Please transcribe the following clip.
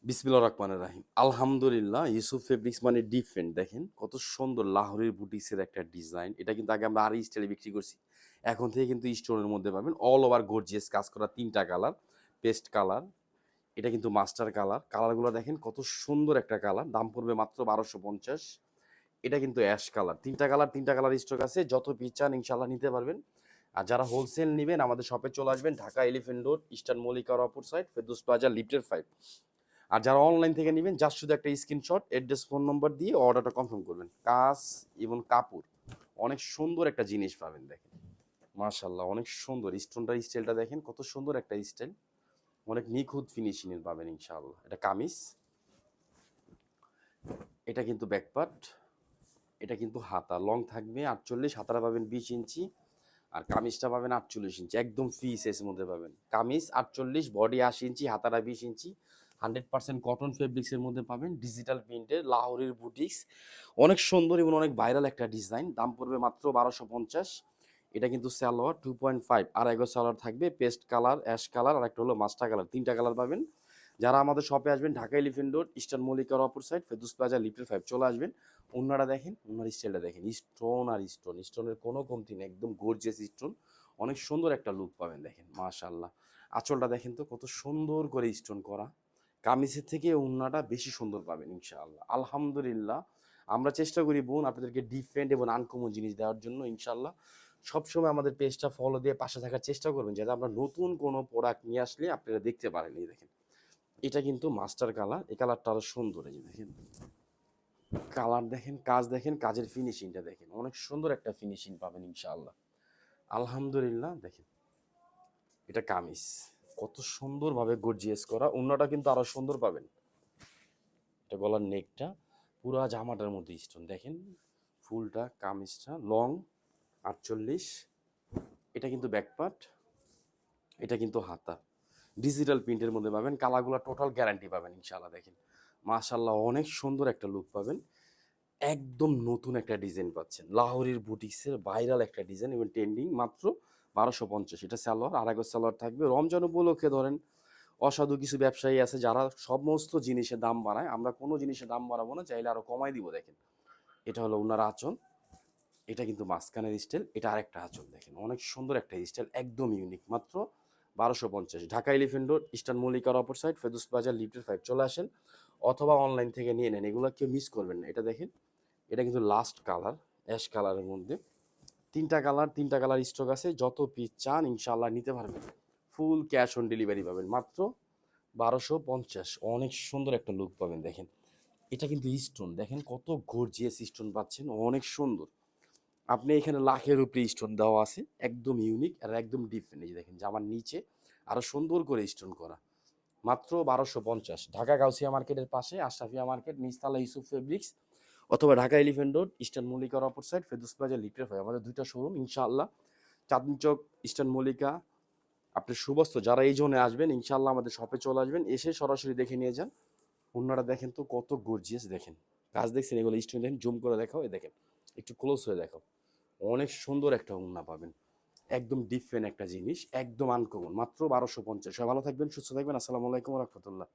বিসমিল্লাহির রহমানির রহিম। আলহামদুলিল্লাহ, ইউসুফ ফেব্রিক্স মানে ডিফারেন্ট। দেখেন কত সুন্দর লাহোরের বুটিক্সের একটা ডিজাইন। এটা কিন্তু আগে আমরা আরি স্টাইলে বিক্রি করছি। এখন থেকে কিন্তু স্টোনের মধ্যে পাবেন অল ওভার গর্জিয়াস কাজ করা ৩টা কালার, পেস্ট কালার, এটা কিন্তু মাস্টার কালার। কালারগুলো দেখেন কত সুন্দর একটা কালার। দাম পড়বে মাত্র ১২৫০। এটা কিন্তু অ্যাশ কালার। ৩টা কালার স্টক আছে। যত পিস চান ইনশাআল্লাহ নিতে পারবেন। আর যারা হোলসেল নিবেন আমাদের শপে চলে আসবেন, ঢাকা এলিফ্যান্ট রোড, ইস্টার্ন মল্লিকার অপর সাইড, ফেরদৌস প্লাজা, লিফটের 5। আর যারা অনলাইন থেকে নেবেন জাস্ট শুধু একটা স্ক্রিনশট, অ্যাড্রেস, ফোন নম্বর দিয়ে অর্ডারটা কনফার্ম করবেন। কাজ এবং কাপড় অনেক সুন্দর একটা জিনিস পাবেন। দেখেন মাশাআল্লাহ, অনেক সুন্দর স্টোনটার স্টাইলটা দেখেন কত সুন্দর একটা স্টাইল। অনেক নিখুঁত ফিনিশিং এর পাবেন ইনশাআল্লাহ। এটা কামিজ, এটা কিন্তু ব্যাকপার্ট, এটা কিন্তু হাতা লং থাকবে ৪৮, হাতাটা পাবেন ২০ ইঞ্চি, আর কামিজটা পাবেন ৪৮ ইঞ্চি, একদম ফ্রি সাইজের মধ্যে পাবেন। কামিজ ৪৮, বডি ৮০ ইঞ্চি, হাতাটা ২০ ইঞ্চি, 100% কটন ফেব্রিক্সের মধ্যে পাবেন, ডিজিটাল প্রিন্টের লাহোরের বুটিক্স। অনেক সুন্দর এবং অনেক ভাইরাল একটা ডিজাইন। দাম পড়বে মাত্র ১২৫০। এটা কিন্তু সালোয়ার 2.5 আড়াইগজ সালোয়ার থাকবে, পেস্ট কালার, অ্যাশ কালার, আর একটা হলো মাস্টার কালার, ৩টা কালার পাবেন। যারা আমাদের শপে আসবেন ঢাকা এলিফ্যান্ট রোড, ইস্টার্ন মল্লিকার অপর সাইড, ফেরদৌস প্লাজা, লিফটের 5 চলে আসবেন। ওনারা দেখেন, ওনার স্টাইলটা দেখেন, স্টোন আর স্টোন, স্টোনের কোনো কমতি নেই, একদম গর্জিয়াস স্টোন। অনেক সুন্দর একটা লুক পাবেন। দেখেন মাশাআল্লাহ, আঁচলটা দেখেন তো কত সুন্দর করে স্টোন করা। কামিজের থেকে ওড়নাটা বেশি সুন্দর পাবেন ইনশাআল্লাহ। আলহামদুলিল্লাহ, আমরা চেষ্টা করি বোন আপনাদেরকে ডিফারেন্ট এবং আনকমন জিনিস দেওয়ার জন্য ইনশাআল্লাহ। সবসময় আমাদের পেজটা ফলো দিয়ে পাশে থাকার চেষ্টা করবেন, যাতে আমরা নতুন কোনো প্রোডাক্ট নিয়ে আসলে আপনারা দেখতে পারেন। এই দেখেন, এটা কিন্তু মাস্টার কালার, এই কালারটা আরো সুন্দর। এই যে দেখেন কালার দেখেন, কাজ দেখেন, কাজের ফিনিশিংটা দেখেন, অনেক সুন্দর একটা ফিনিশিং পাবেন ইনশাআল্লাহ। আলহামদুলিল্লাহ দেখেন, এটা কামিজ কত সুন্দরভাবে গর্জিয়াস করা, ওড়নাটা কিন্তু আরো সুন্দর পাবেন। এটা গলার নেকটা পুরা জামাটার মধ্যে স্টোন দেখেন, ফুলটা, কামিজটা লং ৪৮, এটা কিন্তু ব্যাকপার্ট, এটা কিন্তু হাতা, ডিজিটাল প্রিন্টের মধ্যে পাবেন। কালারগুলো টোটাল গ্যারান্টি পাবেন ইনশাআল্লাহ। দেখেন মাশাআল্লাহ, অনেক সুন্দর একটা লুক পাবেন। একদম নতুন একটা ডিজাইন পাচ্ছেন, লাহোরের বুটিক্সের ভাইরাল একটা ডিজাইন এবং ট্রেন্ডিং। মাত্র ১২৫০। এটা সালোয়ার, আড়াইগজ সালোয়ার থাকবে। রমজান উপলক্ষে ধরেন অসাধু কিছু ব্যবসায়ী আছে যারা সমস্ত জিনিসের দাম বাড়ায়, আমরা কোনো জিনিসের দাম বাড়াবো না, চাইলে আরো কমাই দিব। দেখেন এটা হলো ওনার আঁচল, এটা কিন্তু মাঝখানের স্টাইল, এটা আরেকটা আঁচল। দেখেন অনেক সুন্দর একটা স্টাইল, একদম ইউনিক। মাত্র ১২৫০। ঢাকা এলিফ্যান্ট রোড, ইস্টার্ন মল্লিকার অপর সাইড, ফেরদৌস প্লাজা, লিফটের 5 চলে আসেন, অথবা অনলাইন থেকে নিয়ে নেন। এগুলো কেউ মিস করবেন না। এটা দেখেন, এটা কিন্তু লাস্ট কালার, অ্যাশ কালারের মধ্যে। ৩টা কালার স্টক আছে। যত পিস চান ইনশাআল্লাহ নিতে পারবেন। ফুল ক্যাশ অন ডেলিভারি পাবেন মাত্র ১২৫০। অনেক সুন্দর একটা লুক পাবেন। দেখেন এটা কিন্তু স্টোন দেখেন কত গর্জিয়াস স্টোন পাচ্ছেন, অনেক সুন্দর। আপনি এখানে লাখের উপরে স্টোন দেওয়া আছে, একদম ইউনিক আর একদম ডিফারেন্ট। এই যে দেখেন জামার নিচে আরো সুন্দর করে স্টোন করা। মাত্র ১২৫০। ঢাকা গাউসিয়া মার্কেটের পাশে আশরাফিয়া মার্কেট, নিচতলা ইউসুফ ফেব্রিক্স, অথবা ঢাকা এলিফ্যান্ট রোড, ইস্টার্ন মল্লিকার অপর সাইড, ফেরদৌস প্লাজা, লিফটের 5 আমাদের 2টা শোরুম ইনশাআল্লাহ। চাঁদনী চক, ইস্টার্ন মল্লিকা, আপনি সুবস্ত যারা এই জোনে আসবেন ইনশাআল্লাহ আমাদের শপে চলে আসবেন, এসে সরাসরি দেখে নিয়ে যান। ওনারা দেখেন তো কত গর্জিয়াস। দেখেন কাজ দেখছেন, এগুলো স্টোন দেখেন, জুম করে দেখাও, এই দেখেন একটু ক্লোজ হয়ে দেখাও। অনেক সুন্দর একটা ওড়না পাবেন, একদম ডিফারেন্ট একটা জিনিস, একদম আনকমন। মাত্র ১২৫০। সবাই ভালো থাকবেন, সুস্থ থাকবেন। আসসালামু আলাইকুম ওয়া রাহমাতুল্লাহ।